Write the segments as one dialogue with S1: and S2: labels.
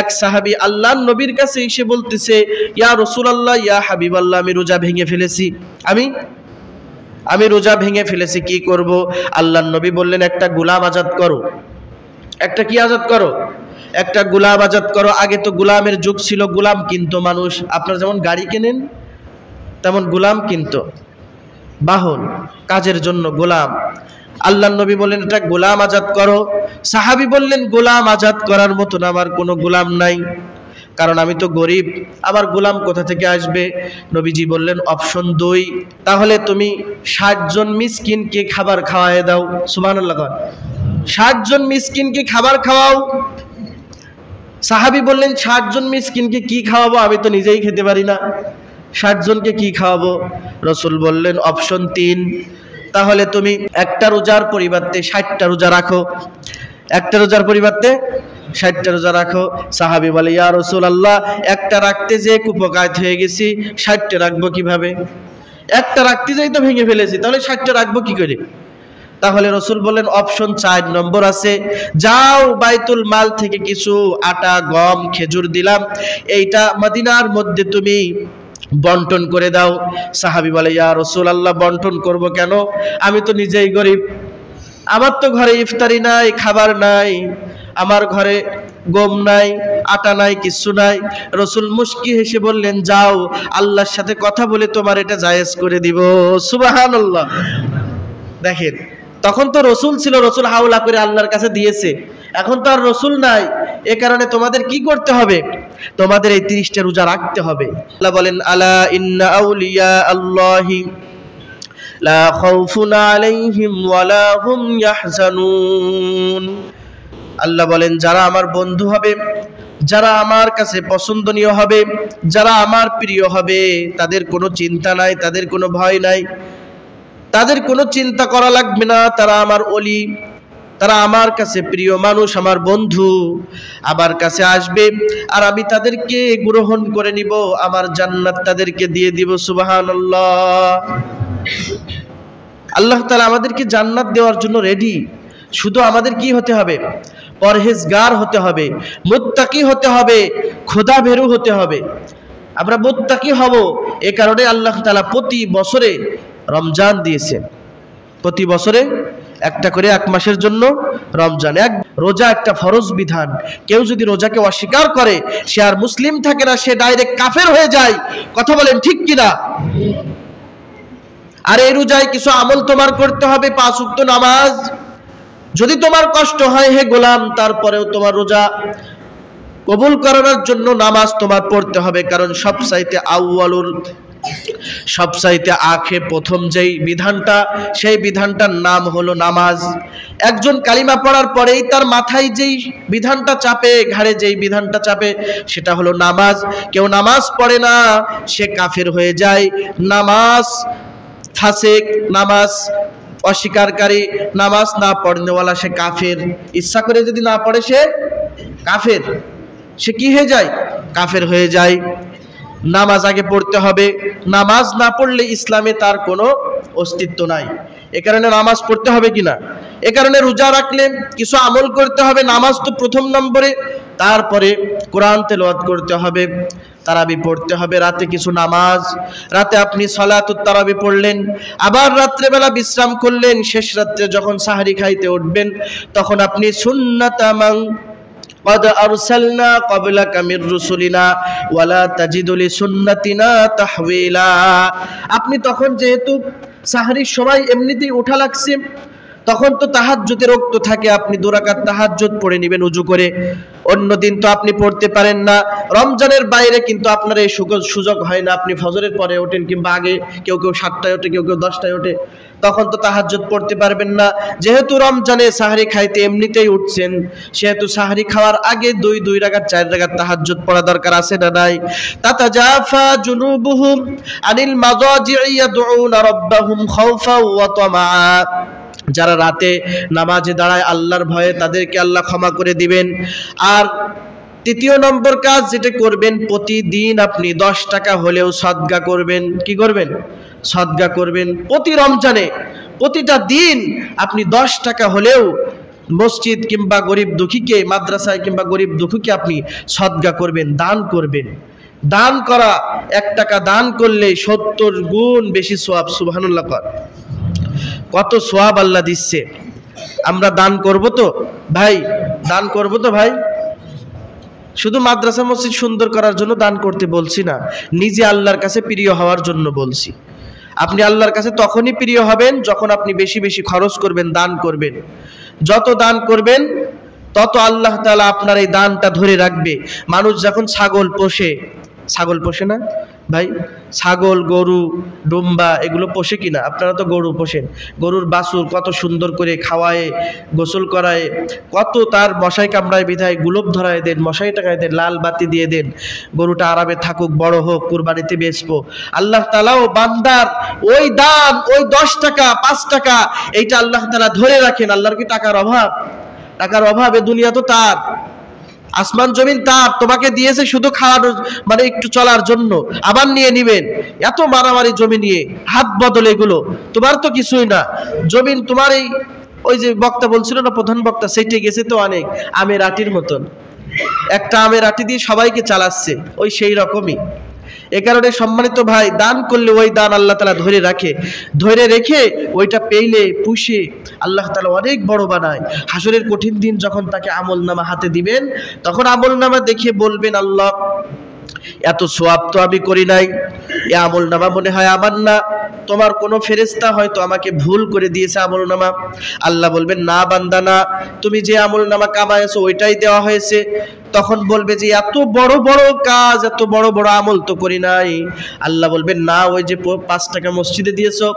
S1: এক সাহাবী আল্লাহর নবীর কাছে এসে বলতেছে, ইয়া রাসূলুল্লাহ, ইয়া হাবিবাল্লাহ, আমি রোজা ভেঙে ফেলেছি, আমি রোজা ভেঙে ফেলেছি, কি করব? আল্লাহর নবী বললেন, একটা গোলাম আজাদ করো। একটা কি আজাদ করো? একটা গোলাম আজাদ করো। আগে তো গোলামের যুগ ছিল, গোলাম কিনতো মানুষ। আপনারা যেমন গাড়ি কেনেন তেমন গোলাম কিনতো, বাহন, কাজের জন্য গোলাম। আল্লাহর নবী বললেন, এটা গোলাম আজাদ করো। সাহাবী বললেন, গোলাম আজাদ করার মতন আমার কোনো গোলাম নাই, কারণ আমি তো গরিব, আমার গোলাম কোথা থেকে আসবে? নবীজি বললেন, অপশন 2, তাহলে তুমি 60 জন মিসকিনকে খাবার খাওয়ায় দাও। সুবহানাল্লাহ। 60 জন মিসকিনকে খাবার খাওয়াও। সাহাবী বললেন, 60 জন মিসকিনকে কি খাওয়াবো? আমি তো নিজেই খেতে পারি না, 60 জনকে কি খাওয়াবো? রাসূল বললেন, অপশন 3, তাহলে তুমি একটা রোজার পরিবর্তে 60টা রোজা রাখো। একটা রোজার পরিবর্তে 60টা রোজা রাখো। সাহাবী বলে, ইয়া রাসূলুল্লাহ, একটা রাখতে যে কুপকাত হয়ে গেছি, 60টা রাখবো কিভাবে? একটা রাখতে যাই তো ভেঙে ফেলেছি, তাহলে 60টা রাখবো কি করে? তাহলে রাসূল বলেন, অপশন 4 নম্বর আছে, যাও বাইতুল মাল থেকে কিছু আটা, গম, খেজুর দিলাম, এইটা মদিনার মধ্যে তুমি বন্টন করে দাও। সাহাবী বলে, ইয়া রাসূলুল্লাহ, বন্টন করব কেন? আমি তো নিজেই গরিব, আমার তো ঘরে ইফতারি নাই, খাবার নাই, আমার ঘরে গম নাই, আটা নাই, কিছু নাই। রাসূল মুস্কি হেসে বললেন, যাও আল্লাহর সাথে কথা বলে তোমার এটা জায়েজ করে দিব। সুবহানাল্লাহ। দেখেন, তখন তো রসুল ছিল, রসুল হাওলা করে আল্লাহর কাছে দিয়েছে। এখন তো আর রসুল নাই, এ কারণে তোমাদের কি করতে হবে? তোমাদের এই 30টা রোজা রাখতে হবে। আল্লাহ বলেন, আলা ইন্না আউলিয়া আল্লাহি লা খাউফুন আলাইহিম ওয়ালা হুম ইয়াহজানুন। আল্লাহ বলেন, যারা আমার বন্ধু হবে, যারা আমার কাছে পছন্দনীয় হবে, যারা আমার প্রিয় হবে, তাদের কোনো চিন্তা নাই, তাদের কোনো ভয় নাই, তাদের কোনো চিন্তা করা লাগবে না। তারা আমার ওলি, তারা আমার কাছে প্রিয় মানুষ, আমার বন্ধু, আমার কাছে আসবে, আর আমি তাদেরকে গ্রহণ করে নিব, আমার জান্নাত তাদেরকে দিয়ে দিব। সুবহানাল্লাহ। আল্লাহ তাআলা আমাদেরকে জান্নাত দেওয়ার জন্য রেডি। শুধু আমাদের কি হতে হবে? পরহেজগার হতে হবে, মুত্তাকি হতে হবে, খোদা ভীরু হতে হবে। আমরা মুত্তাকি হব, এ কারণে আল্লাহ তাআলা প্রতি বছরে রমজান দিয়েছেন। প্রতি বছরে একটা করে 1 মাসের জন্য রমজান। রোজা একটা ফরজ বিধান। কেউ যদি রোজাকে অস্বীকার করে, সে আর মুসলিম থাকে না, সে ডাইরেক্ট কাফের হয়ে যায়। কথা বলেন ঠিক কিনা? আর এই রোজায় কিছু আমল তোমার করতে হবে। 5 ওয়াক্ত নামাজ। যদি তোমার কষ্ট হয় হে গোলাম, তারপরেও তোমার রোজা কবুল করানোর জন্য নামাজ তোমার পড়তে হবে। কারণ সবচাইতে আখে প্রথম যেই বিধানটা, সেই বিধানটার নাম হলো নামাজ। একজন কালিমা পড়ার পরেই তার মাথায় যেই বিধানটা চাপে, ঘাড়ে যেই বিধানটা চাপে, সেটা হলো নামাজ। কেউ নামাজ পড়ে না, সে কাফের হয়ে যায়। নামাজ ফাসিক, নামাজ অস্বীকারী, নামাজ না পড়নেওয়ালা, সে কাফের। ইচ্ছা করে যদি না পড়ে, সে কাফের। সে কি হয়ে যায়? কাফের হয়ে যায়। নামাজ আগে পড়তে হবে। নামাজ না পড়লে ইসলামে তার কোনো অস্তিত্ব নাই। এ কারণে নামাজ পড়তে হবে কিনা? এ কারণে রোজা রাখলে কিছু আমল করতে হবে। নামাজ তো প্রথম নম্বরে, তারপরে কোরআন তেলাওয়াত করতে হবে, তারাবি পড়তে হবে, রাতে কিছু নামাজ। রাতে আপনি সালাতুত তারাবি পড়লেন, আবার রাত্রেবেলা বিশ্রাম করলেন। শেষ রাত্রে যখন সাহারি খাইতে উঠবেন, তখন আপনি সুন্নাতামান قد أرسلنا قبلك من رسلنا ولا تجد لسنتنا تحويلا। আপনি তখন যেহেতু সাহরির সময় এমনিতেই ওঠা লাগছে, তখন তো তাহাজ্জুদের ওয়াক্ত থাকে, আপনি 2 রাকাত তাহাজ্জুদ পড়ে নেবেন ওযু করে। অন্য দিন তো আপনি পড়তে পারেন না। রমজানের বাইরে কিন্তু আপনার এই সুযোগ হয় না। আপনি ফজরের পরে ওঠেন, কিংবা আগে, কেউ 7টায় ওঠে, কেউ 10টায় ওঠে, তখন তো তাহাজ্জুদ পড়তে পারবেন না। যেহেতু রমজানে সাহরি খাইতে এমনিতেই উঠছেন, সেহেতু সাহরি খাওয়ার আগে 2 রাকাত 4 রাকাত তাহাজ্জুদ পড়া দরকার আছে না নাই? তাতাজাফা জুনুবুহুম আনিল মাযাজি'i ইয়াদউনা রাব্বাহুম খাওফাও ওয়া তামাআ। যারা রাতে নামাজে দাঁড়ায় আল্লাহর ভয়ে, তাদেরকে আল্লাহ ক্ষমা করে দিবেন। আর 3 নম্বর কাজ যেটা করবেন, প্রতিদিন আপনি 10 টাকা হলেও সদকা করবেন। কি করবেন? সদকা করবেন। প্রতি রমজানে প্রতিটা দিন আপনি 10 টাকা হলেও মসজিদ কিংবা গরিব দুঃখীকে, মাদ্রাসায় কিংবা গরিব দুঃখীকে আপনি সদকা করবেন, দান করবেন। দান করা, 1 টাকা দান করলে 70 গুণ বেশি সওয়াব। সুবহানাল্লাহ। কত সওয়াব আল্লাহ দিচ্ছে। আমরা দান করব তো ভাই? দান করব তো ভাই? শুধু মাদ্রাসা মসজিদ সুন্দর করার জন্য দান করতে বলছি না, নিজে আল্লাহর কাছে প্রিয় হওয়ার জন্য বলছি। আপনি আল্লাহর কাছে তখনই প্রিয় হবেন যখন আপনি বেশি বেশি খরচ করবেন, দান করবেন। যত দান করবেন তত আল্লাহ তাআলা আপনার এই দানটা ধরে রাখবে। মানুষ যখন ছাগল পোষে, ছাগল পোষে না ভাই? ছাগল, গরু, ডুম্বা এগুলো পোষে কিনা? আপনারা তো গরু পোষেন। গরুর বাছুর কত সুন্দর করে খাওয়ায়, গোসল করায়, কত তার মশাই কামড়ায় বিধায় গোলপ ধরায় দেন, মশাই টাকায় দেন, লাল বাতি দিয়ে দেন, গরুটা আরামে থাকুক, বড় হোক, কুরবানিতে বেচবো। আল্লাহ তাআলাও বান্দার ওই দান, ওই 10 টাকা 5 টাকা এইটা আল্লাহ তাআলা ধরে রাখেন। আল্লাহর কি টাকার অভাব? টাকার অভাবে দুনিয়া তো তার, আসমান জমিন তার, তোমাকে দিয়েছে শুধু খাওয়ানোর, মানে একটু চলার জন্য, আবার নিয়ে নিবেন। এত মারামারি জমি নিয়ে, হাত বদল, এগুলো তোমার তো কিছুই না। জমিন তোমার এই, ওই যে বক্তা বলছিল না, প্রধান বক্তা, সেইটে গেছে তো অনেক আমের আটির মতন, একটা আমের আটি দিয়ে সবাইকে চালাচ্ছে, ওই সেই রকমই। এ কারণে সম্মানিত ভাই, দান করলে ওই দান আল্লাহ তাআলা ধরে রাখে, ধরে রেখে ওইটা পেইলে পুষে আল্লাহ তাআলা অনেক বড় বানায়। হাসরের কঠিন দিন যখন তাকে আমলনামা হাতে দিবেন, তখন আমলনামা দেখে বলবেন, আল্লাহ এত সওয়াব তো আমি করি নাই, এ আমলনামা মনে হয় আমার না, তোমার কোনো ফেরেশতা হয়তো আমাকে ভুল করে দিয়েছে আমলনামা। আল্লাহ বলবেন, না বান্দা না, তুমি যে আমলনামা কামায়েছো ওইটাই দেওয়া হয়েছে। তখন বলবে যে এত বড় বড় কাজ, এত বড় বড় আমল তো করি নাই। আল্লাহ বলবেন, না, ওই যে 5 টাকা মসজিদে দিয়েছো,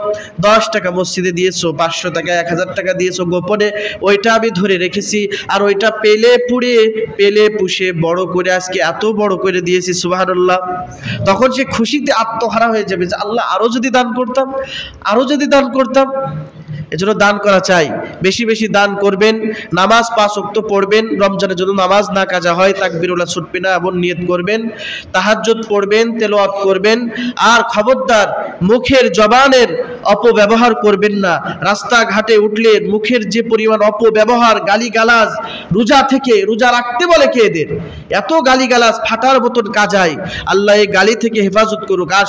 S1: 10 টাকা মসজিদে দিয়েছো, 500 টাকা 1000 টাকা দিয়েছো গোপনে, ওইটা আমি ধরে রেখেছি, আর ওইটা পেলে পুড়ে পেলে পুষে বড় করে আজকে এত বড় করে দিয়েছি। সুবহানাল্লাহ। তখন সে খুশিতে আত্মহারা হয়ে যাবে যে আল্লাহ আরো যদি দান করতাম, আরো যদি দান করতাম। এজন্য দান করা চাই, বেশি বেশি দান করবেন। নামাজ 5 ওয়াক্ত পড়বেন, রমজানের জন্য নামাজ না কাজা হয় তাকবীরুল্লাহ ছুটবে না, এমন নিয়ত করবেন। তাহাজ্জুদ পড়বেন, তেলাওয়াত করবেন। আর খবরদার মুখের জবানের অপব্যবহার করবেন না। রাস্তাঘাটে উঠলে মুখের যে পরিমাণ অপব্যবহার, গালিগালাজ, রোজা থেকে, রোজা রাখতে বলে কে এদের, এত গালিগালাজ ফাটার মতন কাজায়, আল্লাহ এই গালি থেকে হেফাজত করুক। আর